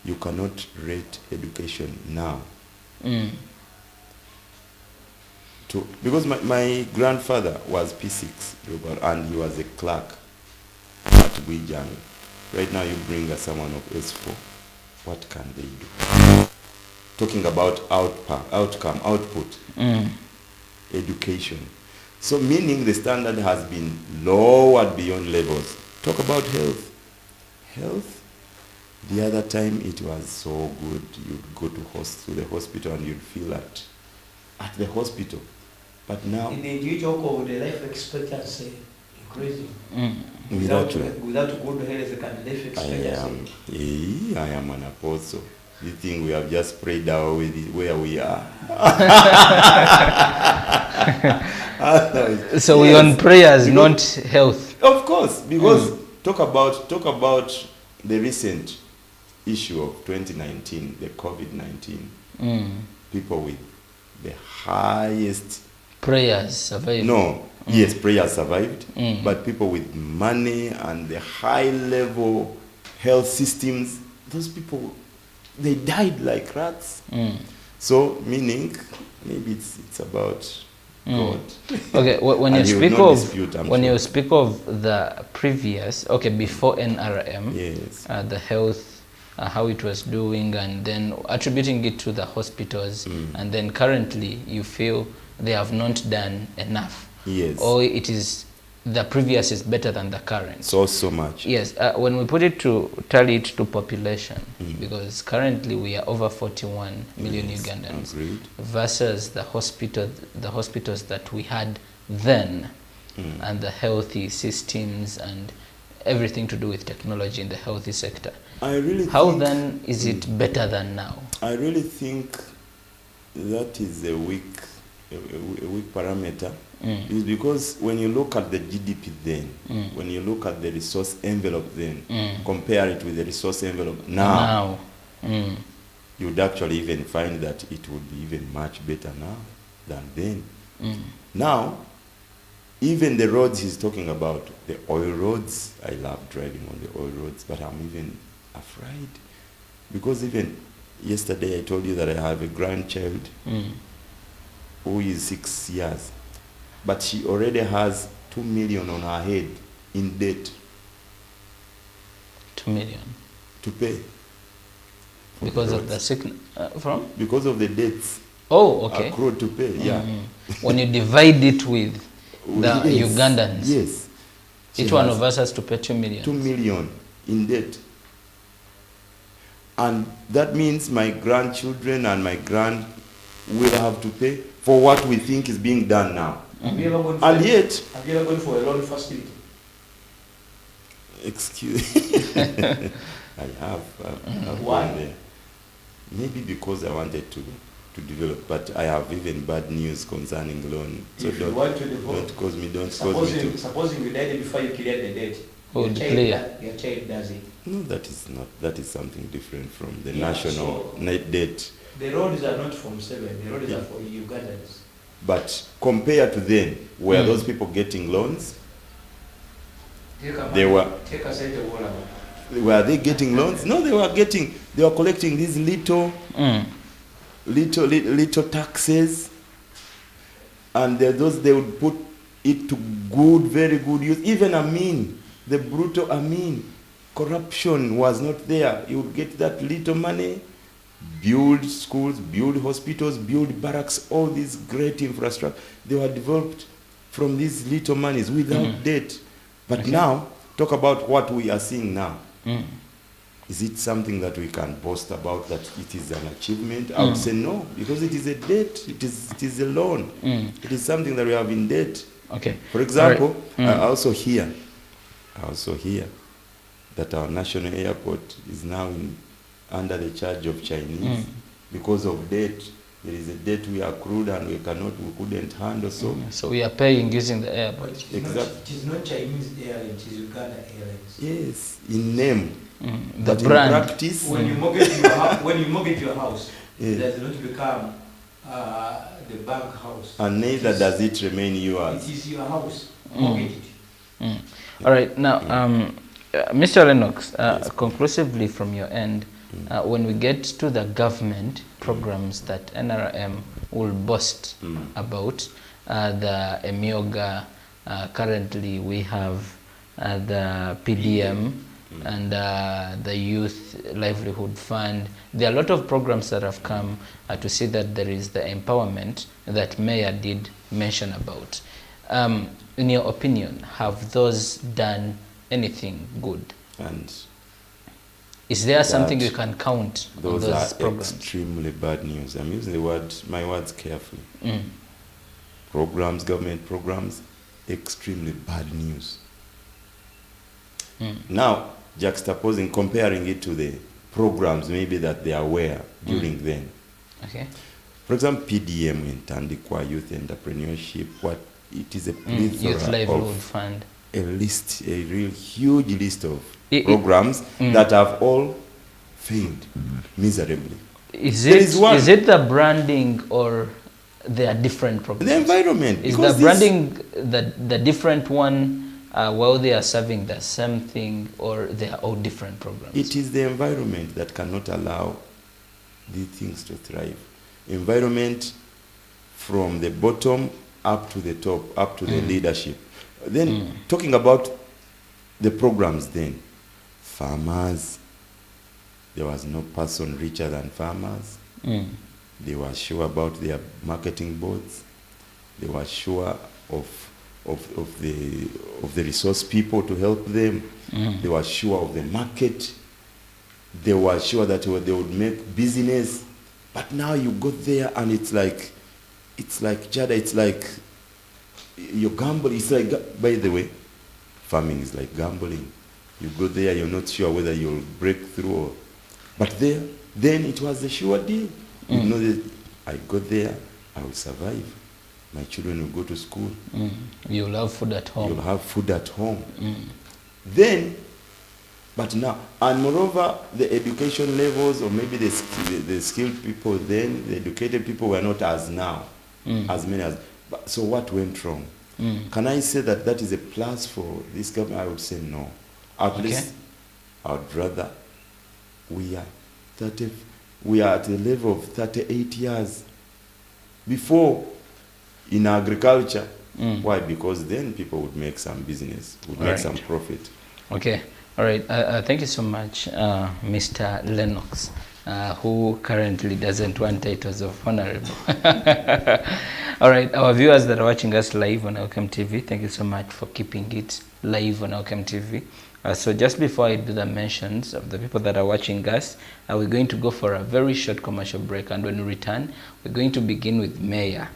You cannot rate education now. Because my grandfather was P6 and he was a clerk at Wijang. Right now you bring someone of S4. What can they do? Talking about output, education. So meaning the standard has been lowered beyond levels. Talk about health. The other time it was so good. You'd go to the hospital and you'd feel at the hospital. But now... Did you talk of the life expectancy increasing? Without good health and life expectancy? I am an apostle. You think we have just prayed out with where we are? So we on prayers, not health. Of course, because talk about the recent issue of 2019, the COVID-19. People with the highest prayers survived. Yes, prayers survived, but people with money and the high level health systems, those people, they died like rats. So meaning maybe it's about God. Okay, when And you he speak will not of dispute, I'm when sure. you speak of the previous, before NRM, Yes. the health, how it was doing, and then attributing it to the hospitals, and then currently you feel they have not done enough. Yes. Or it is the previous is better than the current. So much. Yes, when we put it to tally it to population, because currently we are over 41 million Ugandans, Agreed. versus the hospitals that we had then, and the healthy systems and everything to do with technology in the healthy sector. How then is it better than now? I really think that is a weak parameter. Is because when you look at the GDP then, when you look at the resource envelope then, compare it with the resource envelope now, you would actually even find that it would be even much better now than then. Now, even the roads he's talking about, the oil roads, I love driving on the oil roads, but afraid. Because even yesterday I told you that I have a grandchild who is 6 years. But she already has 2 million on her head in debt. 2 million. To pay. Because of the sickness, from? Because of the debts Oh, okay. accrued to pay, yeah. When you divide it with the Yes, Ugandans, yes. each She one has of us has to pay 2 million. 2 million in debt. And that means my grandchildren and my grand will have to pay for what we think is being done now. Have you ever gone for And yet, have you ever gone for a loan facility? excuse I have Why? gone there. Maybe because I wanted to develop, but I have even bad news concerning loan. So If you want to develop, don't cause me to. supposing you died before you cleared the debt, Who your would child, clear? your child does it. No, that is not. That is something different from the Yeah, national so- net debt. The roads are not from 7, the roads are for Ugandans. But compared to then, were those people getting loans? They were. Take a set of water. Were they getting loans? No, they were collecting these little taxes, and they would put it to good, very good use. Even the brutal corruption was not there. You would get that little money, build schools, build hospitals, build barracks, all these great infrastructure. They were developed from these little monies without debt. But now, talk about what we are seeing now. Is it something that we can boast about, that it is an achievement? I would say no, because it is a debt. It is a loan. It is something that we have in debt. Okay. For example, I also hear that our national airport is now under the charge of Chinese because of debt. There is a debt we accrued and we couldn't handle. So we are paying using the airport. Exactly. It is not Chinese Airlines, it is Uganda Airlines. Yes, in name. The But brand. in practice, When you mortgage your house, it does not become the bank house. and neither does it remain yours. It is your house. Mortgage it. All right. Now, Mr. Lennox, conclusively from your end, when we get to the government programs that NRM will boast about, the EMIOGA, currently we have the PDM and the Youth Livelihood Fund. There are a lot of programs that have come to see that there is the empowerment that Mayor did mention about. In your opinion, have those done anything good? And Is there something that you can count on those those are programs? extremely bad news. I'm using my words carefully. Government programs, extremely bad news. Now, juxtaposing, comparing it to the programs maybe that they are aware during then. Okay. For example, PDM in Tandikwa Youth Entrepreneurship, it is a plethora Youth Livelihood of Fund. a real huge list of programs that have all failed miserably. Is There is one. it the branding or they are different programs? The environment. Is the because branding the different one while they are serving the same thing, or they are all different programs? it is the environment that cannot allow these things to thrive. Environment from the bottom up to the top, up to the leadership. Then talking about the programs then, farmers, there was no person richer than farmers. They were sure about their marketing boards. They were sure of the resource people to help them. They were sure of the market. They were sure that they would make business. But now you go there and it's like Jada, it's like you gamble. It's like, by the way, farming is like gambling. You go there, you're not sure whether you'll break through. But then it was a sure deal. You know that I go there, I will survive. My children will go to school. You'll have food at home. You'll have food at home. But now, and moreover, the education levels, or maybe the skilled people then, the educated people were not as now, as many as. So what went wrong? Can I say that is a plus for this government? I would say no. At least I would rather we are at a level of 38 years. Before, in agriculture, why? Because then people would make some business, would make some profit. Okay, all right. Thank you so much, Mr. Lennox, who currently doesn't want titles of honorable. All right, our viewers that are watching us live on Elkem TV, thank you so much for keeping it live on Elkem TV. So just before I do the mentions of the people that are watching us, we're going to go for a very short commercial break, and when we return, we're going to begin with Mayor.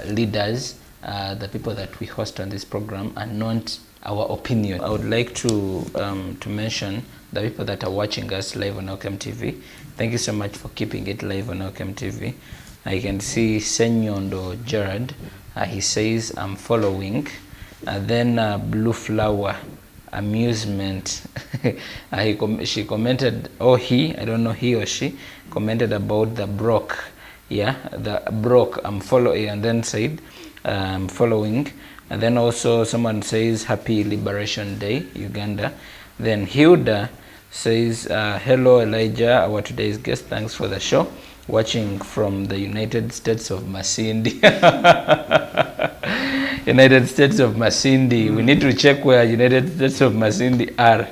Leaders, the people that we host on this program, and not our opinion. I would like to mention the people that are watching us live on Elkem TV. Thank you so much for keeping it live on Elkem TV. I can see Senyondo Gerard. He says, I'm following. Then Blue Flower Amusement. She commented, or he, I don't know, he or she, commented about the Brock. Yeah, the Brock, I'm following, and then said, following. And then also someone says, Happy Liberation Day, Uganda. Then Hilda says, hello Elijah, our today's guest, thanks for the show. Watching from the United States of Masindi. United States of Masindi. We need to check where United States of Masindi are.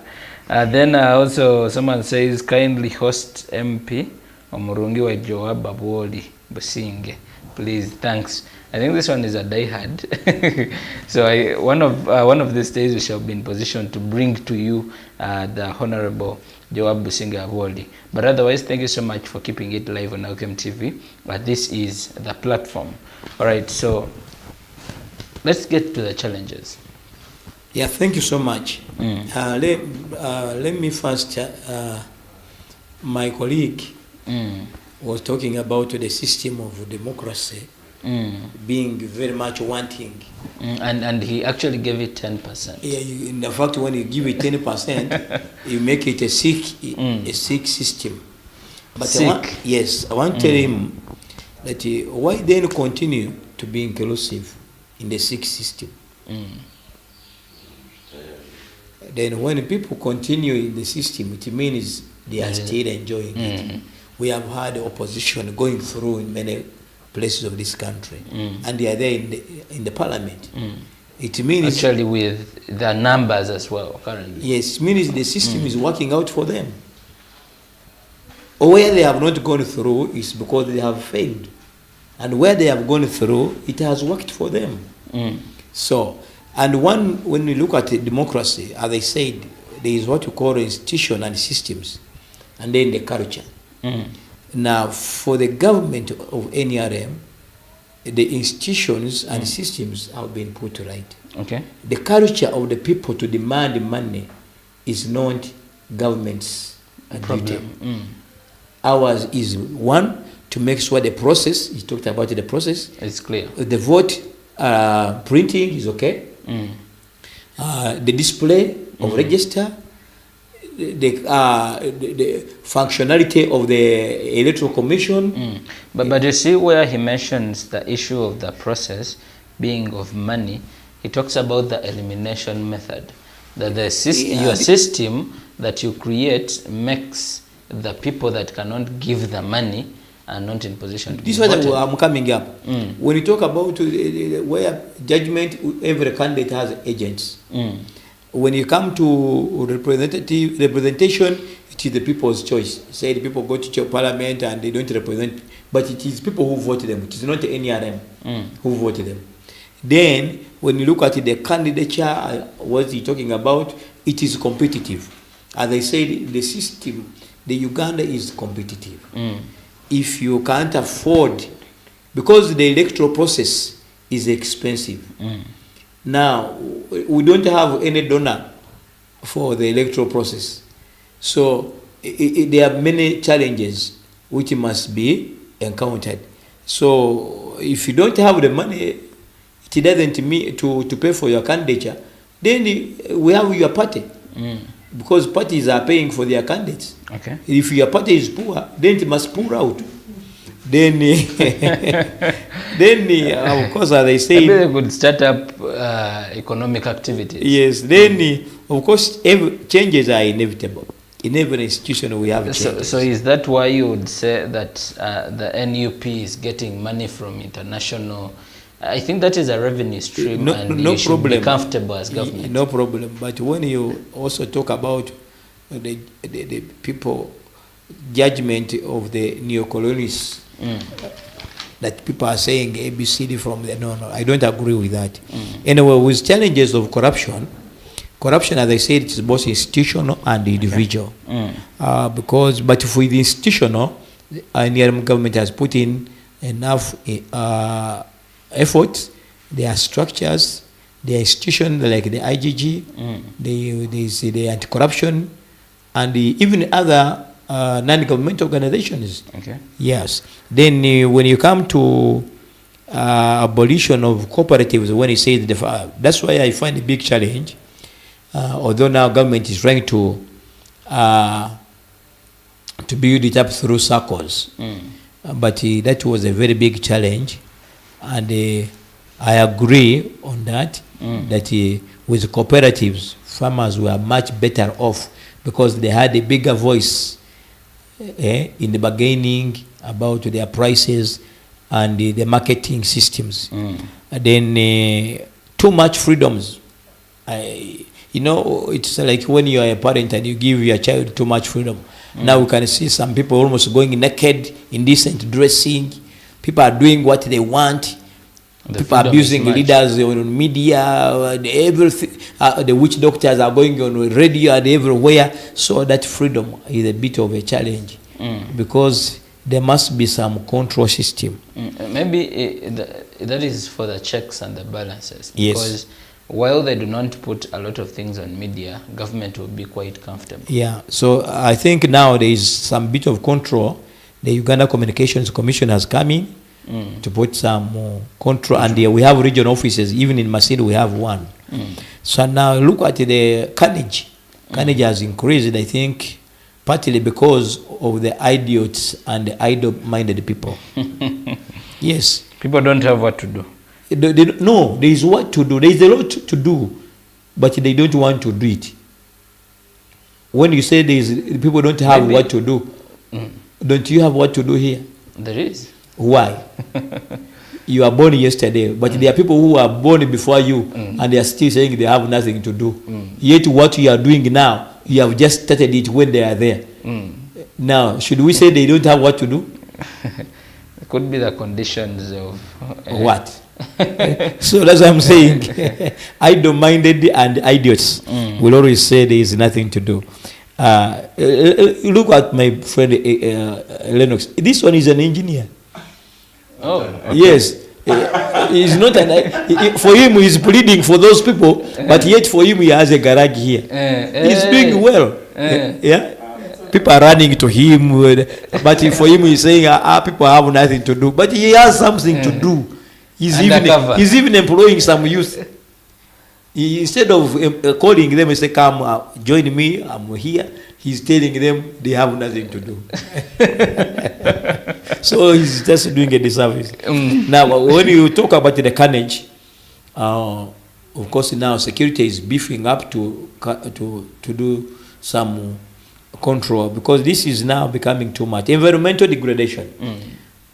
Then also someone says, kindly host MP Omurungi wa Joab Aboli Businge. Please, thanks. I think this one is a diehard. So one of these days we shall be in position to bring to you the Honorable Joab Businge Aboli. But otherwise, thank you so much for keeping it live on Elkem TV. But this is the platform. All right, so let's get to the challenges. Yeah, thank you so much. Let me first, my colleague was talking about the system of democracy being very much wanting. And he actually gave it 10%. Yeah, in the fact, when you give it 10%, you make it a sick system. But sick? I want to tell him that why then continue to be inclusive in the sick system? Then when people continue in the system, it means they are still enjoying it. We have had opposition going through in many places of this country, and they are there in the parliament. It means actually with the numbers as well currently. Yes, it means the system is working out for them. Or where they have not gone through is because they have failed, and where they have gone through, it has worked for them. So, and when we look at democracy, as I said, there is what you call institution and systems, and then the culture. Now, for the government of NRM, the institutions and systems have been put right. Okay. The culture of the people to demand money is not government's duty. Ours is one, to make sure the process, he talked about the process. It's clear. The vote printing is okay. The display of register, the functionality of the electoral commission. But you see where he mentions the issue of the process being of money, he talks about the elimination method. That the your system that you create makes the people that cannot give the money are not in position to this be voted. This is what I'm coming up. When you talk about where judgment, every candidate has agents. When you come to representation, it is the people's choice. Say the people go to parliament and they don't represent, but it is people who vote them. It is not the NRM who voted them. Then, when you look at the candidature, what he's talking about, it is competitive. As I said, the system, the Uganda is competitive. If you can't afford, because the electoral process is expensive. Now, we don't have any donor for the electoral process. So, there are many challenges which must be encountered. So if you don't have the money, it doesn't mean to pay for your candidature, then we have your party. Because parties are paying for their candidates. Okay. If your party is poor, then it must pour out. Then, of course, as I say, maybe they could start up economic activities. Yes. Then, of course, changes are inevitable. In every institution, we have changes. So is that why you would say that the NUP is getting money from international? I think that is a revenue stream, and you should be comfortable as government. No problem. But when you also talk about the people judgment of the neo-colonists, that people are saying ABCD from the no, I don't agree with that. Anyway, with challenges of corruption, as I said, it is both institutional and individual. But for the institutional, the Nrm government has put in enough effort. There are structures, there are institutions like the IGG, the anti-corruption, and even other non-government organizations. Okay. Yes. Then when you come to abolition of cooperatives, when you say that's why I find a big challenge. Although now government is trying to build it up through circles, but that was a very big challenge, and I agree on that. That with cooperatives, farmers were much better off because they had a bigger voice in the bargaining about their prices and the marketing systems. And then too much freedoms. It's like when you are a parent and you give your child too much freedom. Now we can see some people almost going naked, indecent dressing. People are doing what they want. People are abusing leaders on media, everything. The witch doctors are going on radio and everywhere. So that freedom is a bit of a challenge because there must be some control system. Maybe that is for the checks and the balances. Yes. Because while they do not put a lot of things on media, government will be quite comfortable. Yeah, so I think now there is some bit of control. The Uganda Communications Commission has come in to put some control, and we have regional offices. Even in Masindi, we have one. So now look at the carnage. Carnage has increased, I think, partly because of the idiots and the idle-minded people. Yes. People don't have what to do. No, there is what to do. There is a lot to do, but they don't want to do it. When you say people don't have what to do, don't you have what to do here? There is. Why? You are born yesterday, but there are people who are born before you, and they are still saying they have nothing to do. Yet what you are doing now, you have just started it when they are there. Now, should we say they don't have what to do? It could be the conditions of... what? So that's what I'm saying. Idle-minded and idiots will always say there is nothing to do. Look at my friend Lennox. This one is an engineer. Oh, okay. Yes. He's not for him, he's pleading for those people, but yet for him, he has a garage here. He's doing well. Yeah. People are running to him, but for him, he's saying, people have nothing to do. But he has something to do. He's even employing some youth. Instead of calling them and say, come, join me, I'm here, he's telling them they have nothing to do. So he's just doing a disservice. Now, when you talk about the carnage, of course, now security is beefing up to do some control, because this is now becoming too much. Environmental degradation.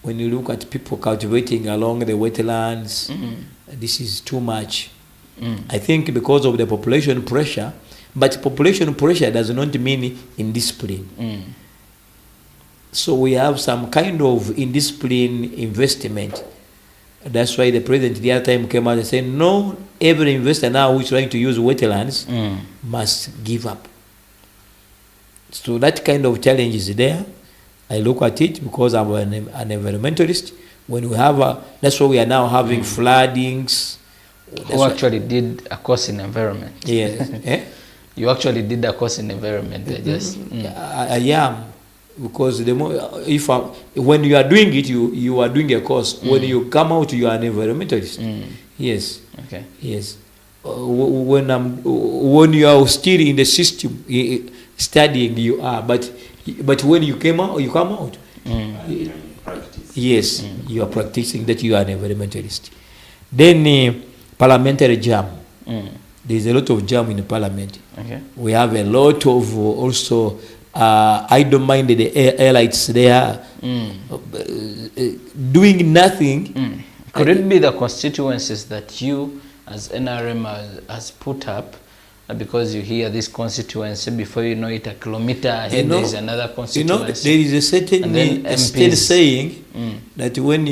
When you look at people cultivating along the wetlands, this is too much. I think because of the population pressure, but population pressure does not mean indiscipline. So we have some kind of indiscipline investment. That's why the president the other time came out and said, no, every investor now who is trying to use wetlands must give up. So that kind of challenge is there. I look at it because I'm an environmentalist. When we have that's why we are now having floodings. Who actually did a course in environment? Yes. You actually did a course in environment. I am. because the more when you are doing it, you are doing a course. When you come out, you are an environmentalist. Yes. Okay. Yes. When you are still in the system studying, you are. But when you come out. Yes, you are practicing that you are an environmentalist. Then parliamentary jam. There is a lot of jam in the parliament. Okay. We have a lot of also. I don't mind the airlights there doing nothing. Could it be the constituencies that you as NRM has put up, because you hear this constituency, before you know it, a kilometer ahead there is another constituency? There is a certain saying that when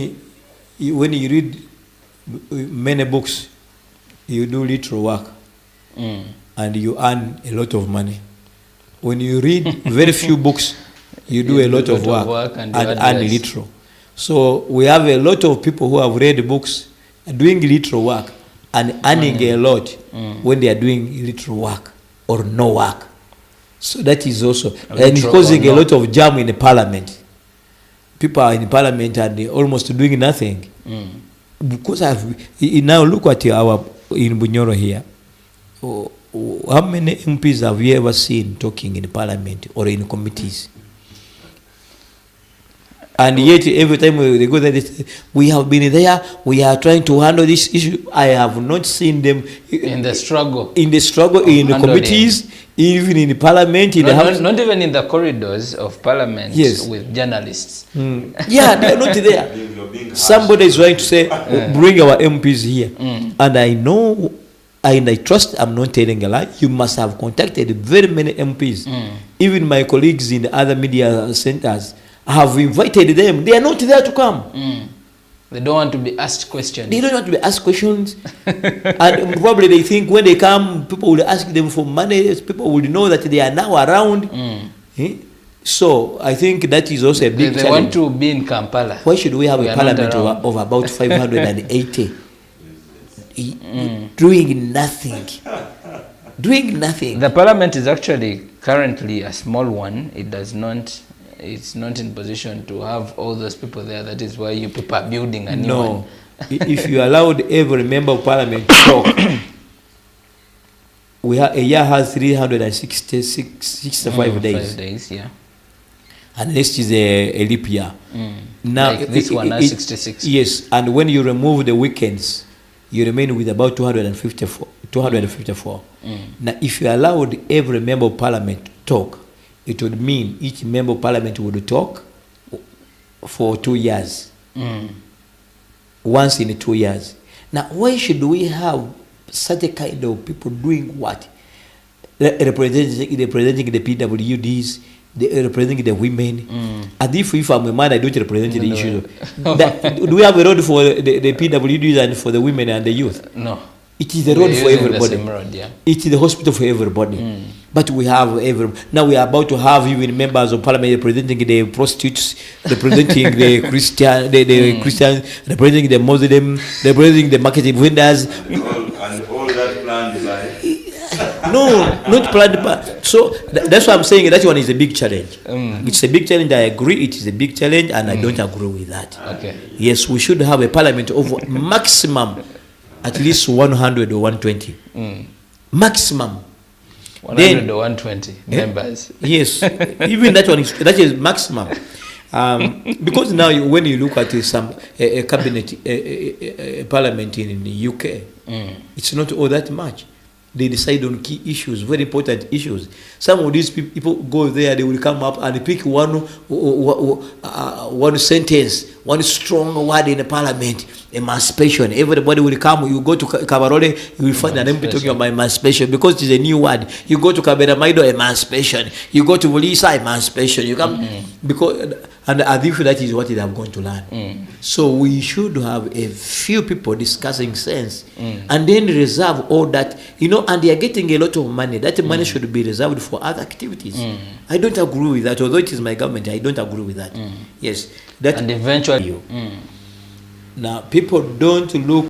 you read many books, you do little work and you earn a lot of money. When you read very few books, you do a lot of work and earn little. So we have a lot of people who have read books, doing little work, and earning a lot when they are doing little work or no work. So that is also, and it's causing a lot of jam in the parliament. People are in parliament and they're almost doing nothing. Because now look at our in Bunyoro here. How many MPs have you ever seen talking in parliament or in committees? And yet every time they go there, they say, we have been there, we are trying to handle this issue. I have not seen them in the struggle. In the committees, even in the parliament, in the house. Not even in the corridors of parliament. Yes. With journalists. Yeah, they are not there. Somebody is trying to say, bring our MPs here. And I know, and I trust I'm not telling a lie, you must have contacted very many MPs. Even my colleagues in the other media centers, I have invited them. They are not there to come. They don't want to be asked questions. They don't want to be asked questions. And probably they think when they come, people will ask them for money. People will know that they are now around. So I think that is also a big challenge. They want to be in Kampala. Why should we have a parliament of about 580? Doing nothing. Doing nothing. The parliament is actually currently a small one. It's not in position to have all those people there. That is why you people are building a new one. If you allowed every member of parliament to talk, a year has 365 days. 5 days, yeah. And next is a leap year. Now like this one has 66. Yes, and when you remove the weekends, you remain with about 254. Now, if you allowed every member of parliament to talk, it would mean each member of parliament would talk for 2 years. Once in 2 years. Now, why should we have such a kind of people doing what? Representing the PWDs, representing the women. And if I'm a man, I don't represent the issue. Do we have a road for the PWDs and for the women and the youth? No. It is the road for everybody. Road, yeah. It is the hospital for everybody. But we have now we are about to have even members of parliament representing the prostitutes, representing the Christians, representing the Muslim, representing the market vendors. And all that planned by. No, not planned. So that's why I'm saying that one is a big challenge. It's a big challenge. I agree. It is a big challenge, and I don't agree with that. Okay. Yes, we should have a parliament of maximum at least 100 or 120. Maximum. 100 or 120 members. Yes, even that is maximum. Because now when you look at some cabinet, parliament in the UK, it's not all that much. They decide on key issues, very important issues. Some of these people go there, they will come up and pick one sentence, one strong word in the parliament, emancipation. Everybody will come. You go to Kabarwana, you will find an MP talking about emancipation because it is a new word. You go to Kabarwana, emancipation. You go to Vulisa, emancipation. You come because, and I think that is what they have gone to learn. So we should have a few people discussing sense and then reserve all that, and they are getting a lot of money. That money should be reserved for other activities. I don't agree with that. Although it is my government, I don't agree with that. Yes. And eventually now people don't look